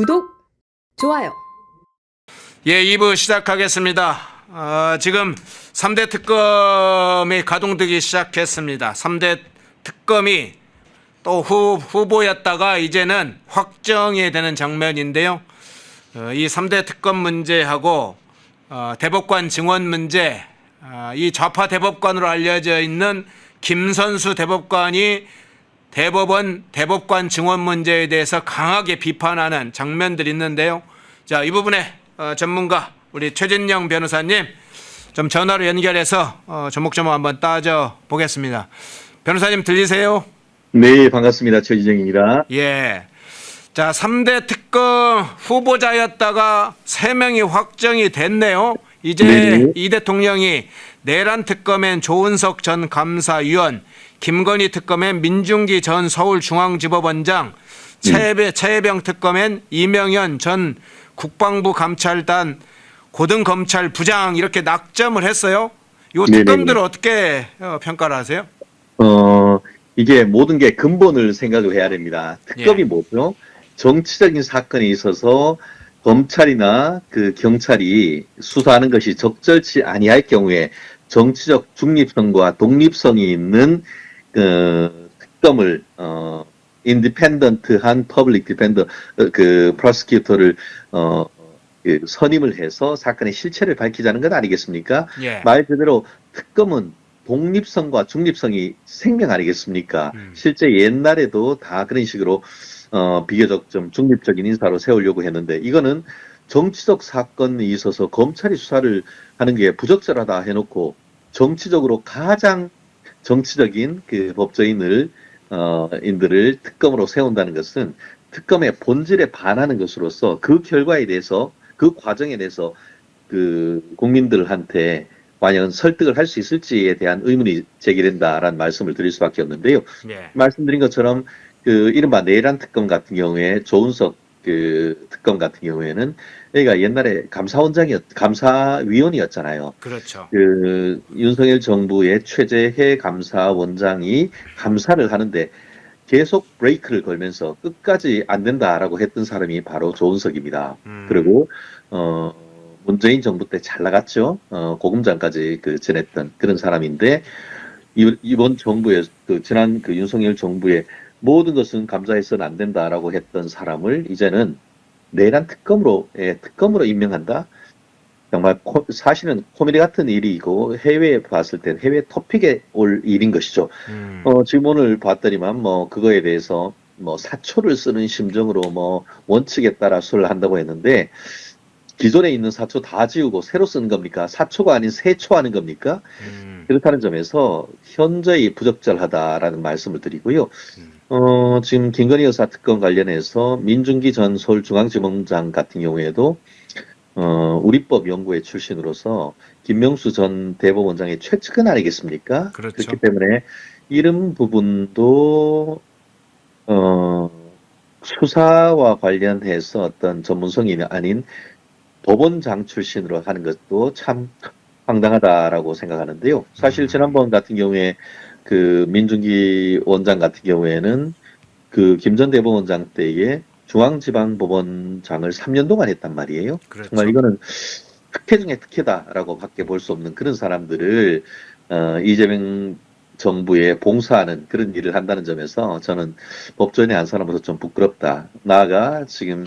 구독, 좋아요. 예, 2부 시작하겠습니다. 지금 3대 특검이 가동되기 시작했습니다. 3대 특검이 또 후보였다가 이제는 확정이 되는 장면인데요. 이 3대 특검 문제하고 대법관 증원 문제, 이 좌파 대법관으로 알려져 있는 김선수 대법관이 대법관 증원 문제에 대해서 강하게 비판하는 장면들이 있는데요. 자, 이 부분에 전문가 우리 최진영 변호사님 좀 전화로 연결해서 조목조목 한번 따져 보겠습니다. 변호사님 들리세요? 네, 반갑습니다. 최진영입니다. 예. 자, 3대 특검 후보자였다가 3명이 확정이 됐네요. 이제 네네. 이 대통령이 내란 특검엔 조은석 전 감사위원, 김건희 특검엔 민중기 전 서울중앙지법원장, 최혜병 특검엔 이명현 전 국방부 감찰단 고등검찰부장 이렇게 낙점을 했어요. 이 특검들을 어떻게 평가를 하세요? 이게 모든 게 근본을 생각을 해야 됩니다. 특검이 뭐죠? 정치적인 사건이 있어서 검찰이나 그 경찰이 수사하는 것이 적절치 아니할 경우에 정치적 중립성과 독립성이 있는 그 특검을 인디펜던트한 퍼블릭 디펜더 그 프로시큐터를 그 선임을 해서 사건의 실체를 밝히자는 것 아니겠습니까? 예. 말 그대로 특검은 독립성과 중립성이 생명 아니겠습니까? 실제 옛날에도 다 그런 식으로 비교적 좀 중립적인 인사로 세우려고 했는데 이거는 정치적 사건이 있어서 검찰이 수사를 하는 게 부적절하다 해놓고 정치적으로 가장 정치적인 그 법조인을 인들을 특검으로 세운다는 것은 특검의 본질에 반하는 것으로서 그 결과에 대해서 그 과정에 대해서 그 국민들한테 과연 설득을 할 수 있을지에 대한 의문이 제기된다라는 말씀을 드릴 수밖에 없는데요. 예. 말씀드린 것처럼 그 이른바 내란 특검 같은 경우에 조은석 그 특검 같은 경우에는 여기가 옛날에 감사위원이었잖아요. 그렇죠. 그 윤석열 정부의 최재해 감사원장이 감사를 하는데 계속 브레이크를 걸면서 끝까지 안 된다라고 했던 사람이 바로 조은석입니다. 그리고 문재인 정부 때 잘 나갔죠. 고검장까지 그 지냈던 그런 사람인데 이번 정부의 그 지난 그 윤석열 정부의 모든 것은 감사해서는 안 된다라고 했던 사람을 이제는 내란 특검으로 임명한다. 정말 사실은 코미디 같은 일이고 해외에 봤을 땐 해외 토픽에 올 일인 것이죠. 지금 오늘 봤더니만 뭐 그거에 대해서 뭐 사초를 쓰는 심정으로 뭐 원칙에 따라 수를 한다고 했는데 기존에 있는 사초 다 지우고 새로 쓰는 겁니까? 사초가 아닌 새초 하는 겁니까? 그렇다는 점에서 현저히 부적절하다라는 말씀을 드리고요. 지금 김건희 여사 특검 관련해서 민중기 전 서울중앙지검장 같은 경우에도 우리법 연구회 출신으로서 김명수 전 대법원장의 최측근 아니겠습니까? 그렇죠. 그렇기 때문에 이런 부분도 수사와 관련해서 어떤 전문성이 아닌 법원장 출신으로 하는 것도 참 황당하다라고 생각하는데요. 사실 지난번 같은 경우에 그 민중기 원장 같은 경우에는 그 김 전 대법원장 때에 중앙지방법원장을 3년 동안 했단 말이에요. 그렇죠. 정말 이거는 특혜 중에 특혜다라고 밖에 볼 수 없는 그런 사람들을 이재명 정부에 봉사하는 그런 일을 한다는 점에서 저는 법조인의 한 사람으로서 좀 부끄럽다. 나아가 지금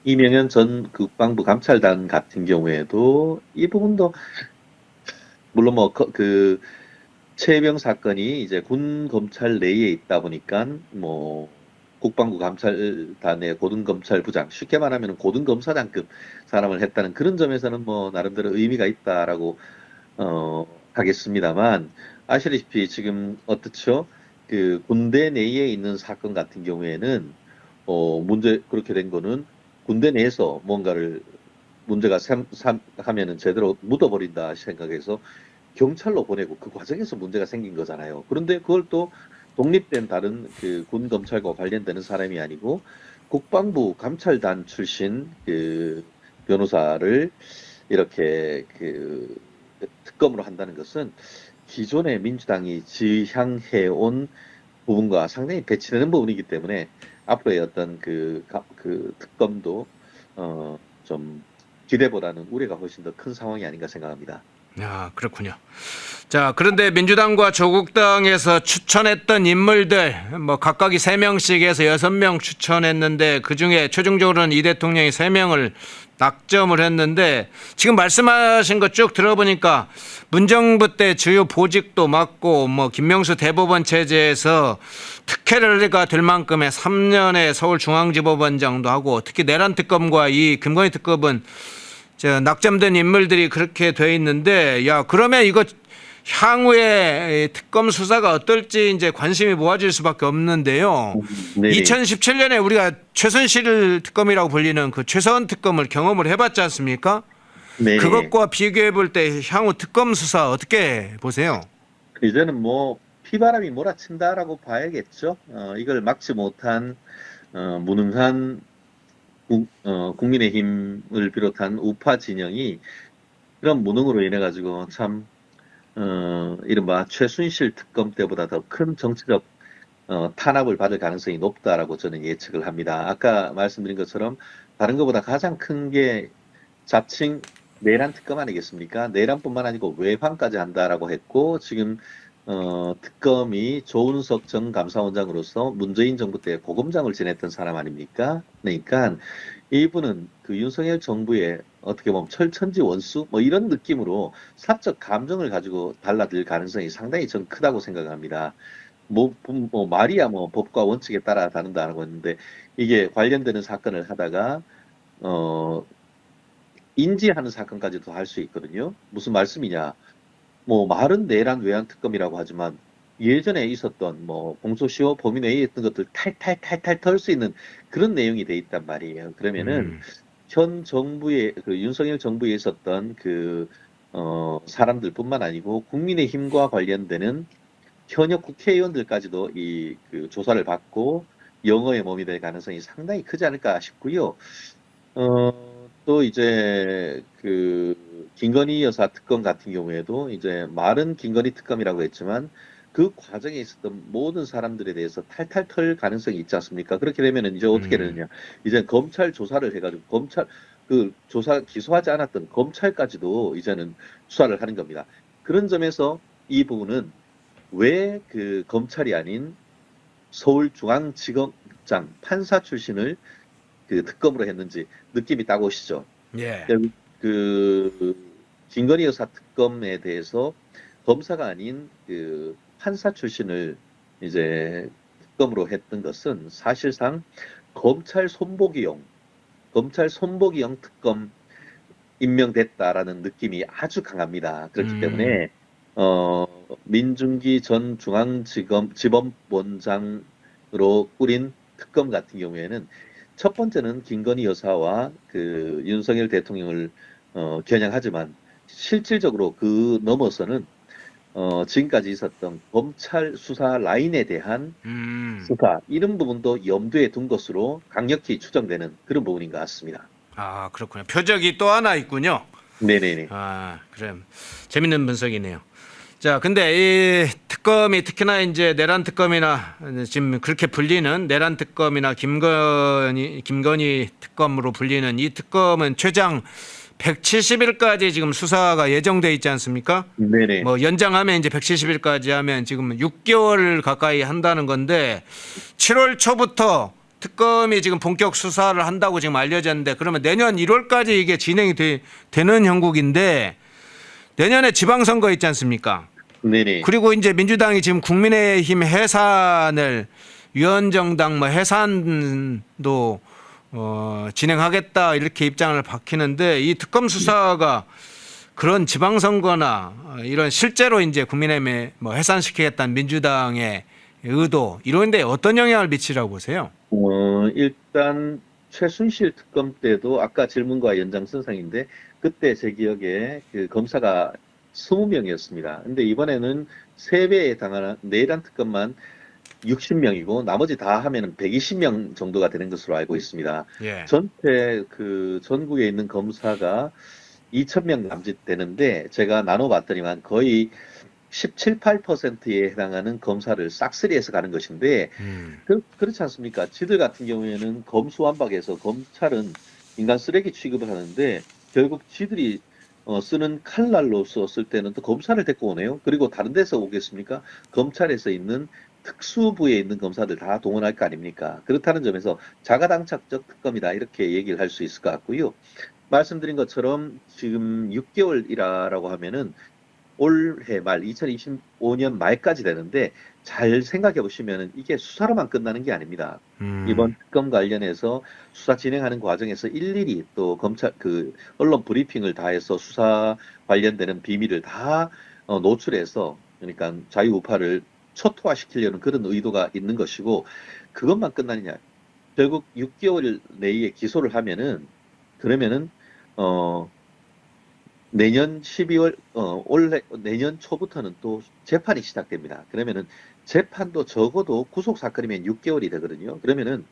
이명현 전 국방부 감찰단 같은 경우에도 이 부분도 물론 뭐 그 최혜병 사건이 이제 군 검찰 내에 있다 보니까 뭐 국방부 감찰단의 고등검찰부장 쉽게 말하면 고등검사장급 사람을 했다는 그런 점에서는 뭐 나름대로 의미가 있다라고 하겠습니다만 아시다시피 지금 어떻죠? 그 군대 내에 있는 사건 같은 경우에는 문제 그렇게 된 거는 군대 내에서 뭔가를 문제가 하면은 제대로 묻어버린다 생각해서 경찰로 보내고 그 과정에서 문제가 생긴 거잖아요. 그런데 그걸 또 독립된 다른 그 군 검찰과 관련되는 사람이 아니고 국방부 감찰단 출신 그 변호사를 이렇게 그 특검으로 한다는 것은 기존의 민주당이 지향해온 부분과 상당히 배치되는 부분이기 때문에 앞으로의 어떤 그 특검도 좀 기대보다는 우려가 훨씬 더 큰 상황이 아닌가 생각합니다. 야, 그렇군요. 자, 그런데 민주당과 조국당에서 추천했던 인물들 뭐 각각이 3명씩 해서 6명 추천했는데 그중에 최종적으로는 이 대통령이 3명을 낙점을 했는데 지금 말씀하신 거 쭉 들어보니까 문정부 때 주요 보직도 맡고 뭐 김명수 대법원 체제에서 특혜가 될 만큼의 3년의 서울중앙지법원장도 하고 특히 내란 특검과 이 김건희 특검은 낙점된 인물들이 그렇게 돼 있는데 야 그러면 이거 향후에 특검 수사가 어떨지 이제 관심이 모아질 수밖에 없는데요. 네네. 2017년에 우리가 최순실 특검이라고 불리는 그 최서원 특검을 경험을 해봤지 않습니까? 네네. 그것과 비교해 볼 때 향후 특검 수사 어떻게 보세요? 이제는 뭐 피바람이 몰아친다라고 봐야겠죠. 이걸 막지 못한 무능한 국민의힘을 비롯한 우파 진영이 그런 무능으로 인해 가지고 참 이른바 최순실 특검 때보다 더 큰 정치적 탄압을 받을 가능성이 높다라고 저는 예측을 합니다. 아까 말씀드린 것처럼 다른 것보다 가장 큰 게 자칭 내란 특검 아니겠습니까? 내란뿐만 아니고 외환까지 한다라고 했고 지금 특검이 조은석 전 감사원장으로서 문재인 정부 때 고검장을 지냈던 사람 아닙니까? 그러니까 이분은 그 윤석열 정부의 어떻게 보면 철천지 원수 뭐 이런 느낌으로 사적 감정을 가지고 달라들 가능성이 상당히 전 크다고 생각합니다. 뭐 말이야 뭐 법과 원칙에 따라 다른다고 했는데 이게 관련되는 사건을 하다가 인지하는 사건까지도 할 수 있거든요. 무슨 말씀이냐? 뭐 말은 내란 외환 특검이라고 하지만 예전에 있었던 뭐 공소시효 범위 내에 있던 것들 탈탈탈탈 털 수 있는 그런 내용이 돼 있단 말이에요. 그러면은 현 정부의 그 윤석열 정부에 있었던 그 사람들뿐만 아니고 국민의힘과 관련되는 현역 국회의원들까지도 이 그 조사를 받고 영어의 몸이 될 가능성이 상당히 크지 않을까 싶고요. 또 이제 그 김건희 여사 특검 같은 경우에도 이제 말은 김건희 특검이라고 했지만 그 과정에 있었던 모든 사람들에 대해서 탈탈 털 가능성이 있지 않습니까? 그렇게 되면은 이제 어떻게 되느냐? 이제 검찰 조사를 해가지고 검찰 그 조사 기소하지 않았던 검찰까지도 이제는 수사를 하는 겁니다. 그런 점에서 이 부분은 왜 그 검찰이 아닌 서울중앙지검장 판사 출신을 그 특검으로 했는지 느낌이 딱 오시죠. 예. 그 김건희 여사 특검에 대해서 검사가 아닌 그 판사 출신을 이제 특검으로 했던 것은 사실상 검찰 손보기용 특검 임명됐다라는 느낌이 아주 강합니다. 그렇기 때문에 민중기 전 중앙지검원장으로 꾸린 특검 같은 경우에는 첫 번째는 김건희 여사와 그 윤석열 대통령을 겨냥하지만 실질적으로 그 넘어서는 지금까지 있었던 검찰 수사 라인에 대한 수사 이런 부분도 염두에 둔 것으로 강력히 추정되는 그런 부분인 것 같습니다. 아, 그렇군요. 표적이 또 하나 있군요. 네네네. 아, 그래. 재밌는 분석이네요. 자, 근데 이 특검이 특히나 이제 내란 특검이나 지금 그렇게 불리는 내란 특검이나 김건희 특검으로 불리는 이 특검은 최장 170일까지 지금 수사가 예정돼 있지 않습니까? 네네. 뭐 연장하면 이제 170일까지 하면 지금 6개월 가까이 한다는 건데 7월 초부터 특검이 지금 본격 수사를 한다고 지금 알려졌는데 그러면 내년 1월까지 이게 진행이 되는 형국인데 내년에 지방선거 있지 않습니까? 네네. 그리고 이제 민주당이 지금 국민의힘 해산을 위원정당 뭐 해산도 진행하겠다 이렇게 입장을 밝히는데 이 특검 수사가 그런 지방선거나 이런 실제로 이제 국민의힘에 뭐 해산시키겠다는 민주당의 의도 이런 데 어떤 영향을 미치라고 보세요? 일단 최순실 특검 때도 아까 질문과 연장선상인데 그때 제 기억에 그 검사가 20명이었습니다. 근데 이번에는 3배에 해당하는 내란 특검만 60명이고 나머지 다 하면은 120명 정도가 되는 것으로 알고 있습니다. 예. 전체 그 전국에 있는 검사가 2,000명 남짓 되는데 제가 나눠봤더니만 거의 17, 8%에 해당하는 검사를 싹쓸이해서 가는 것인데 그렇지 않습니까? 지들 같은 경우에는 검수완박해서 검찰은 인간 쓰레기 취급을 하는데 결국 지들이 쓰는 칼날로서 쓸 때는 또 검사를 데리고 오네요. 그리고 다른 데서 오겠습니까? 검찰에서 있는 특수부에 있는 검사들 다 동원할 거 아닙니까? 그렇다는 점에서 자가당착적 특검이다 이렇게 얘기를 할 수 있을 것 같고요. 말씀드린 것처럼 지금 6개월이라고 하면은 올해 말 2025년 말까지 되는데 잘 생각해 보시면 이게 수사로만 끝나는 게 아닙니다. 이번 특검 관련해서 수사 진행하는 과정에서 일일이 또 검찰 언론 브리핑을 다 해서 수사 관련되는 비밀을 다 노출해서 그러니까 자유우파를 초토화시키려는 그런 의도가 있는 것이고 그것만 끝나느냐. 결국 6개월 내에 기소를 하면은 그러면은 내년 12월, 내년 초부터는 또 재판이 시작됩니다. 그러면은 재판도 적어도 구속사건이면 6개월이 되거든요. 그러면은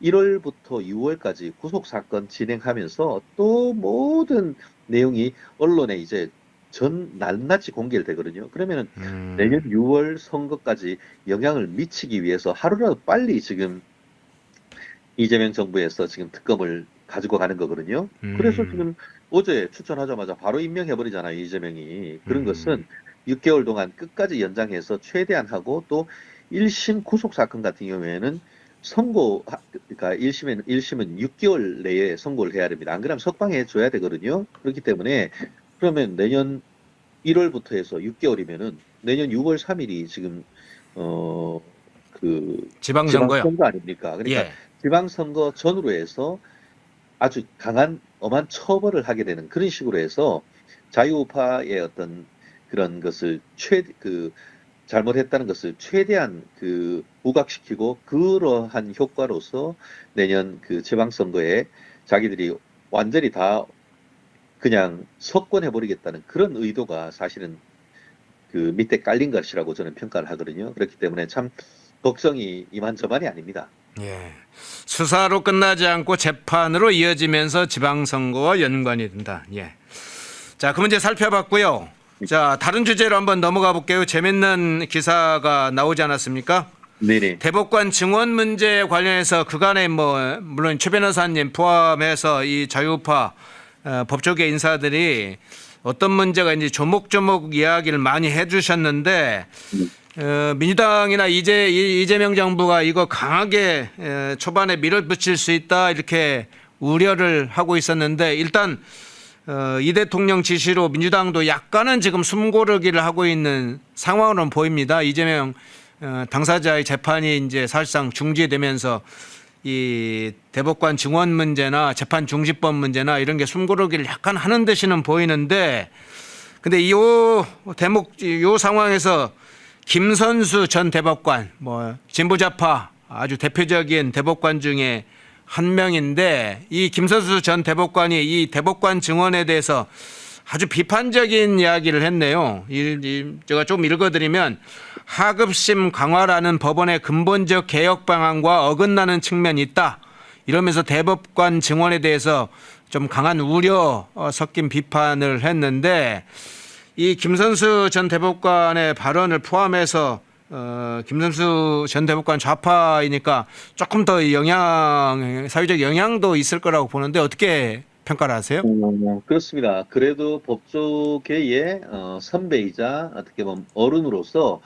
1월부터 6월까지 구속사건 진행하면서 또 모든 내용이 언론에 이제 낱낱이 공개되거든요. 그러면은 내년 6월 선거까지 영향을 미치기 위해서 하루라도 빨리 지금 이재명 정부에서 지금 특검을 가지고 가는 거거든요. 그래서 지금 어제 추천하자마자 바로 임명해버리잖아요, 이재명이. 그런 것은 6개월 동안 끝까지 연장해서 최대한 하고 또 1심 구속사건 같은 경우에는 그러니까 1심은 6개월 내에 선고를 해야 됩니다. 안 그러면 석방해 줘야 되거든요. 그렇기 때문에 그러면 내년 1월부터 해서 6개월이면은 내년 6월 3일이 지금, 지방선거요. 지방선거 아닙니까? 그러니까 예. 지방선거 전후로 해서 아주 강한 엄한 처벌을 하게 되는 그런 식으로 해서 자유우파의 어떤 그런 것을 잘못했다는 것을 최대한 부각시키고 그러한 효과로서 내년 지방선거에 자기들이 완전히 다 그냥 석권해버리겠다는 그런 의도가 사실은 밑에 깔린 것이라고 저는 평가를 하거든요. 그렇기 때문에 참 걱정이 이만저만이 아닙니다. 예. 수사로 끝나지 않고 재판으로 이어지면서 지방선거와 연관이 된다. 예. 자, 그 문제 살펴봤고요. 자, 다른 주제로 한번 넘어가 볼게요. 재밌는 기사가 나오지 않았습니까? 네네. 대법관 증원 문제 관련해서 그간에 물론 최 변호사님 포함해서 이 자유우파 법조계 인사들이 어떤 문제가 있는지 조목조목 이야기를 많이 해주셨는데 민주당이나 이재명 정부가 이거 강하게 초반에 밀어붙일 수 있다 이렇게 우려를 하고 있었는데 일단 이 대통령 지시로 민주당도 약간은 지금 숨고르기를 하고 있는 상황으로는 보입니다. 이재명 당사자의 재판이 이제 사실상 중지되면서 이 대법관 증원 문제나 재판 중지법 문제나 이런 게 숨고르기를 약간 하는 듯이는 보이는데 근데 요 상황에서 김선수 전 대법관 진보좌파 아주 대표적인 대법관 중에 한 명인데 이 김선수 전 대법관이 이 대법관 증언에 대해서 아주 비판적인 이야기를 했네요. 제가 좀 읽어드리면 하급심 강화라는 법원의 근본적 개혁 방안과 어긋나는 측면이 있다. 이러면서 대법관 증언에 대해서 좀 강한 우려 섞인 비판을 했는데 이 김선수 전 대법관의 발언을 포함해서 김선수 전 대법관 좌파이니까 조금 더 사회적 영향도 있을 거라고 보는데 어떻게 평가를 하세요? 그렇습니다. 그래도 법조계의 선배이자 어떻게 보면 어른으로서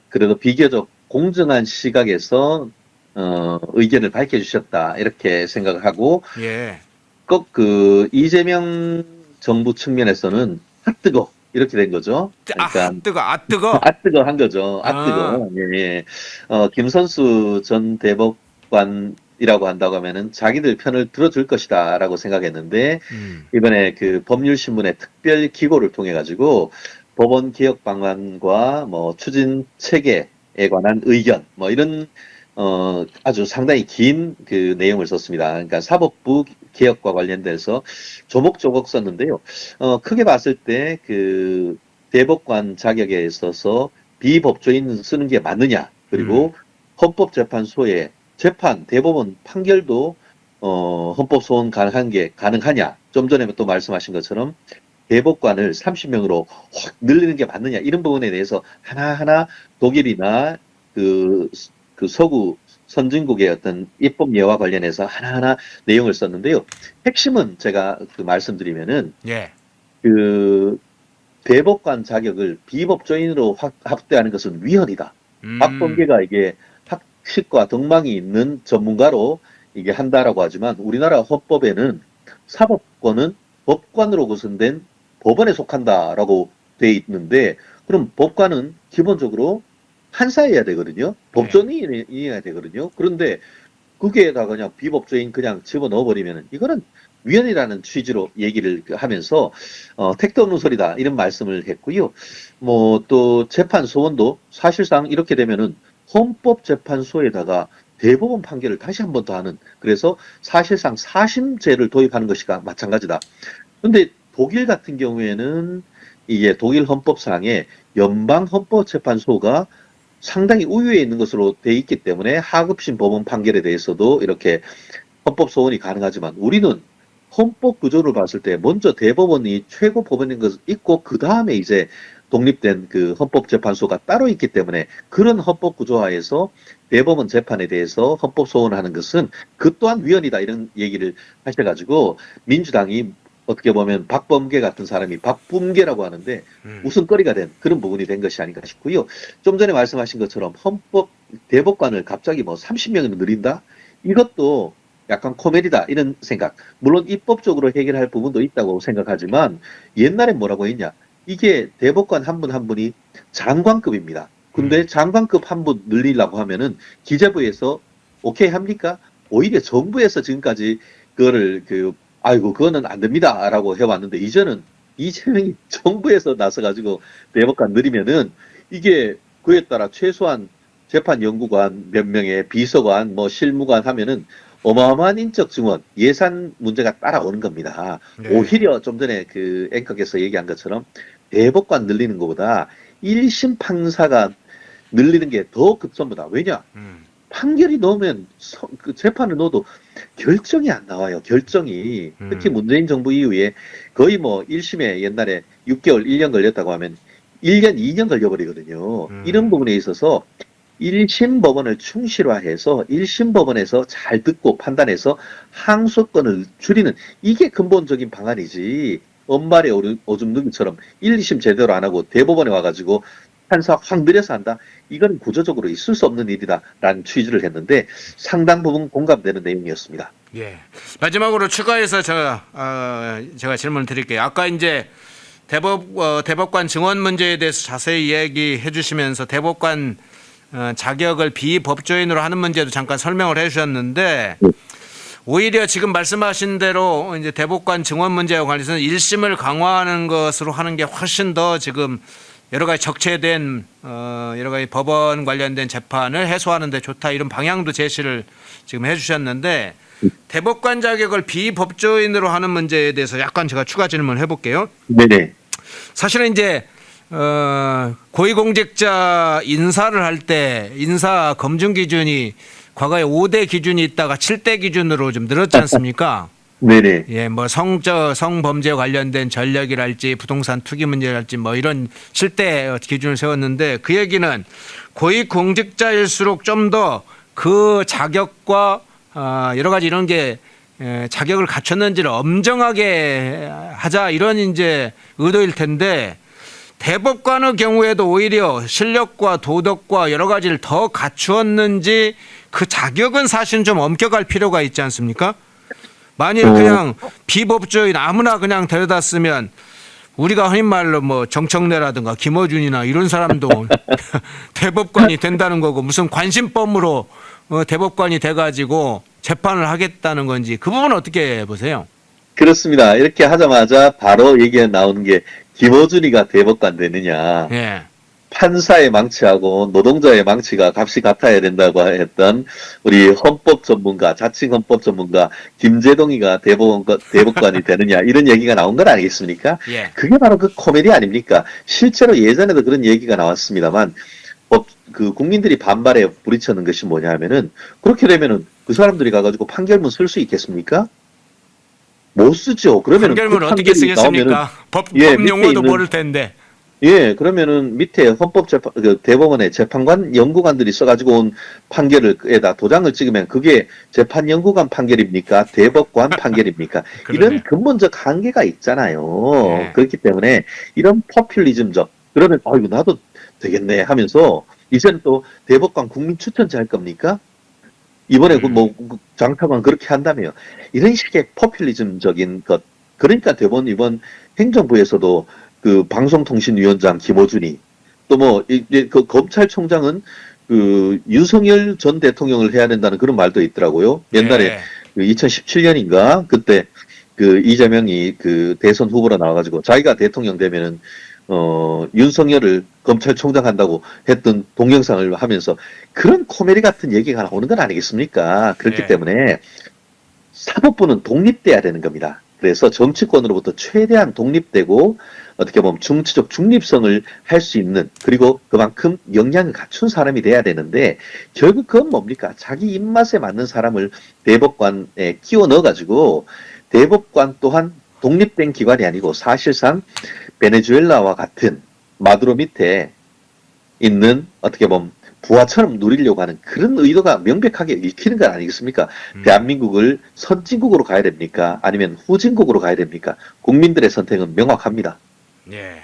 그래도 비교적 공정한 시각에서 의견을 밝혀주셨다 이렇게 생각을 하고 예. 꼭 이재명 정부 측면에서는 뜨거 이렇게 된 거죠. 그러니까 뜨거. 뜨거 한 거죠. 뜨거. 예. 김선수 전 대법관이라고 한다고 하면은 자기들 편을 들어줄 것이다라고 생각했는데 이번에 법률신문의 특별 기고를 통해 가지고 법원 개혁 방안과 추진 체계에 관한 의견 이런 아주 상당히 긴 내용을 썼습니다. 그러니까 사법부 개혁과 관련돼서 조목조목 썼는데요. 크게 봤을 때 대법관 자격에 있어서 비법조인 쓰는 게 맞느냐, 그리고 헌법재판소의 대법원 판결도 헌법소원 가능하냐, 좀 전에 또 말씀하신 것처럼 대법관을 30명으로 확 늘리는 게 맞느냐 이런 부분에 대해서 하나하나 독일이나 그, 그 서구 선진국의 어떤 입법례와 관련해서 하나하나 내용을 썼는데요. 핵심은 제가 그 말씀드리면은 예. 그 대법관 자격을 비법조인으로 확대하는 것은 위헌이다. 박범계가 이게 학식과 덕망이 있는 전문가로 이게 한다라고 하지만 우리나라 헌법에는 사법권은 법관으로 구성된 법원에 속한다라고 돼 있는데 그럼 법관은 기본적으로 판사여야 되거든요. 법조인이어야 되거든요. 그런데 거기에다가 그냥 비법조인 그냥 집어넣어 버리면은 이거는 위헌이라는 취지로 얘기를 하면서 택도 없는 소리다 이런 말씀을 했고요. 뭐 또 재판 소원도 사실상 이렇게 되면은 헌법재판소에다가 대법원 판결을 다시 한 번 더 하는 그래서 사실상 사심제를 도입하는 것이가 마찬가지다. 근데 독일 같은 경우에는 이게 독일 헌법상에 연방헌법재판소가 상당히 우위에 있는 것으로 돼 있기 때문에 하급심 법원 판결에 대해서도 이렇게 헌법 소원이 가능하지만 우리는 헌법 구조를 봤을 때 먼저 대법원이 최고 법원인 것을 있고 그 다음에 이제 독립된 그 헌법재판소가 따로 있기 때문에 그런 헌법 구조화에서 대법원 재판에 대해서 헌법 소원하는 것은 그 또한 위헌이다 이런 얘기를 하셔가지고 민주당이 어떻게 보면 박범계 같은 사람이 박범계라고 하는데 웃음거리가 된 그런 부분이 된 것이 아닌가 싶고요. 좀 전에 말씀하신 것처럼 헌법 대법관을 갑자기 뭐 30명으로 늘린다? 이것도 약간 코미디다 이런 생각. 물론 입법적으로 해결할 부분도 있다고 생각하지만 옛날엔 뭐라고 했냐? 이게 대법관 한 분 한 분이 장관급입니다. 근데 장관급 한 분 늘리려고 하면은 기재부에서 오케이 합니까? 오히려 정부에서 지금까지 그거를 아이고 그거는 안 됩니다라고 해왔는데 이제는 이재명이 정부에서 나서가지고 대법관 늘리면은 이게 그에 따라 최소한 재판연구관 몇 명의 비서관 뭐 실무관 하면은 어마어마한 인적 증원 예산 문제가 따라오는 겁니다. 네. 오히려 좀 전에 그 앵커께서 얘기한 것처럼 대법관 늘리는 것보다 1심 판사가 늘리는 게 더 급선무다. 왜냐? 판결이 나오면 그 재판을 넣어도 결정이 안 나와요. 결정이. 특히 문재인 정부 이후에 거의 뭐 1심에 옛날에 6개월, 1년 걸렸다고 하면 1년, 2년 걸려버리거든요. 이런 부분에 있어서 1심 법원을 충실화해서 1심 법원에서 잘 듣고 판단해서 항소권을 줄이는 이게 근본적인 방안이지 엄발에 오줌 누기처럼 1, 2심 제대로 안 하고 대법원에 와가지고 판사 확 늘려서 한다. 이건 구조적으로 있을 수 없는 일이다라는 취지를 했는데 상당 부분 공감되는 내용이었습니다. 예. 마지막으로 추가해서 제가 질문을 드릴게요. 아까 이제 대법관 증언 문제에 대해서 자세히 이야기해 주시면서 대법관 자격을 비법조인으로 하는 문제도 잠깐 설명을 해 주셨는데 오히려 지금 말씀하신 대로 이제 대법관 증언 문제와 관련해서는 1심을 강화하는 것으로 하는 게 훨씬 더 지금 여러 가지 적체된 여러 가지 법원 관련된 재판을 해소하는 데 좋다 이런 방향도 제시를 지금 해 주셨는데 대법관 자격을 비법조인으로 하는 문제에 대해서 약간 제가 추가 질문을 해 볼게요. 네네. 사실은 이제 고위공직자 인사를 할 때 인사 검증 기준이 과거에 5대 기준이 있다가 7대 기준으로 좀 늘었지 않습니까? 네네. 예, 뭐 성범죄 관련된 전력이랄지 부동산 투기 문제랄지 뭐 이런 7대 기준을 세웠는데 그 얘기는 고위공직자일수록 좀 더 그 자격과 여러 가지 이런 게 자격을 갖췄는지를 엄정하게 하자 이런 이제 의도일 텐데 대법관의 경우에도 오히려 실력과 도덕과 여러 가지를 더 갖추었는지 그 자격은 사실 좀 엄격할 필요가 있지 않습니까? 만일 그냥 비법조인 아무나 그냥 데려다 쓰면 우리가 흔히 말로 뭐 정청래라든가 김어준이나 이런 사람도 대법관이 된다는 거고 무슨 관심법으로 대법관이 돼가지고 재판을 하겠다는 건지 그 부분은 어떻게 보세요? 그렇습니다. 이렇게 하자마자 바로 얘기가 나오는 게 김어준이가 대법관 되느냐. 예. 판사의 망치하고 노동자의 망치가 값이 같아야 된다고 했던 우리 헌법 전문가, 자칭 헌법 전문가 김재동이가 대법관이 되느냐 이런 얘기가 나온 건 아니겠습니까? 예. 그게 바로 그 코미디 아닙니까? 실제로 예전에도 그런 얘기가 나왔습니다만 그 국민들이 반발에 부딪혔는 것이 뭐냐 하면은 그렇게 되면은 그 사람들이 가가지고 판결문 쓸 수 있겠습니까? 못 쓰죠. 그러면 판결문 어떻게 쓰겠습니까? 법 용어도 모를 텐데. 예, 그러면은 밑에 헌법재판, 대법원의 재판관 연구관들이 써가지고 온 판결에다 도장을 찍으면 그게 재판연구관 판결입니까? 대법관 판결입니까? 이런 근본적 한계가 있잖아요. 네. 그렇기 때문에 이런 포퓰리즘적, 그러면, 이거 나도 되겠네 하면서 이제는 또 대법관 국민 추천제 할 겁니까? 이번에 장차관 그렇게 한다며요. 이런 식의 포퓰리즘적인 것. 그러니까 이번 행정부에서도 그 방송통신위원장 김어준이 또 이제 그 검찰총장은 그 윤석열 전 대통령을 해야 된다는 그런 말도 있더라고요. 옛날에 그 2017년인가 그때 그 이재명이 그 대선 후보로 나와가지고 자기가 대통령 되면은 윤석열을 검찰총장 한다고 했던 동영상을 하면서 그런 코미디 같은 얘기가 나오는 건 아니겠습니까? 그렇기 때문에 사법부는 독립돼야 되는 겁니다. 그래서 정치권으로부터 최대한 독립되고 어떻게 보면 정치적 중립성을 할 수 있는 그리고 그만큼 역량을 갖춘 사람이 돼야 되는데 결국 그건 뭡니까? 자기 입맛에 맞는 사람을 대법관에 끼워 넣어가지고 대법관 또한 독립된 기관이 아니고 사실상 베네수엘라와 같은 마두로 밑에 있는 어떻게 보면 부하처럼 누리려고 하는 그런 의도가 명백하게 읽히는 건 아니겠습니까? 대한민국을 선진국으로 가야 됩니까? 아니면 후진국으로 가야 됩니까? 국민들의 선택은 명확합니다. 예.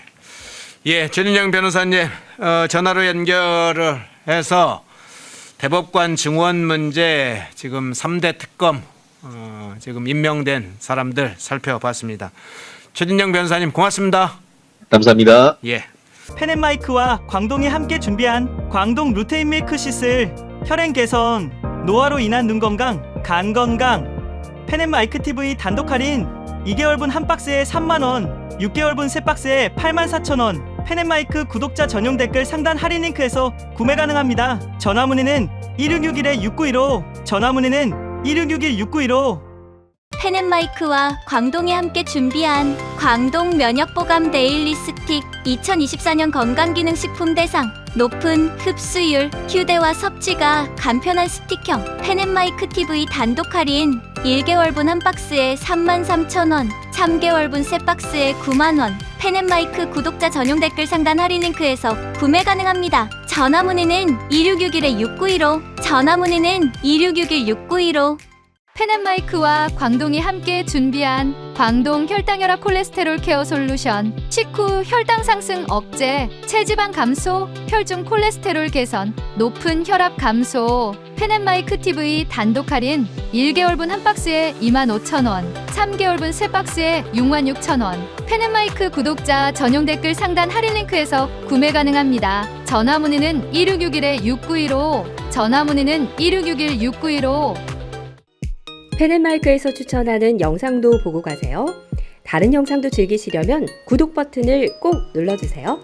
예, 전인영 변호사님, 전화로 연결을 해서 대법관 증원 문제 지금 3대 특검 지금 임명된 사람들 살펴봤습니다. 최진영 변호사님 고맙습니다. 감사합니다. 예. 펜앤마이크와 광동이 함께 준비한 광동 루테인 밀크시슬 혈행 개선, 노화로 인한 눈 건강, 간 건강. 펜앤마이크 TV 단독 할인 2개월분 한 박스에 3만원, 6개월분 세 박스에 84,000원. 펜앤마이크 구독자 전용 댓글 상단 할인 링크에서 구매 가능합니다. 전화 문의는 1661-6915, 전화 문의는 1661-6915. 펜앤마이크와 광동이 함께 준비한 광동 면역보감 데일리 스틱 2024년 건강기능식품 대상 높은 흡수율, 휴대와 섭취가 간편한 스틱형 펜앤마이크 TV 단독 할인 1개월분 한 박스에 33,000원, 3개월분 세 박스에 9만원. 펜앤마이크 구독자 전용 댓글 상단 할인 링크에서 구매 가능합니다. 전화 문의는 2661-6915, 전화 문의는 2661-6915. 펜앤마이크와 광동이 함께 준비한 광동 혈당혈압 콜레스테롤 케어 솔루션 식후 혈당 상승 억제, 체지방 감소, 혈중 콜레스테롤 개선, 높은 혈압 감소. 펜앤마이크 TV 단독 할인 1개월분 한 박스에 25,000원, 3개월분 세 박스에 66,000원. 펜앤마이크 구독자 전용 댓글 상단 할인 링크에서 구매 가능합니다. 전화 문의는 1661-6915, 전화 문의는 1661-6915. 펜앤마이크에서 추천하는 영상도 보고 가세요. 다른 영상도 즐기시려면 구독 버튼을 꼭 눌러주세요.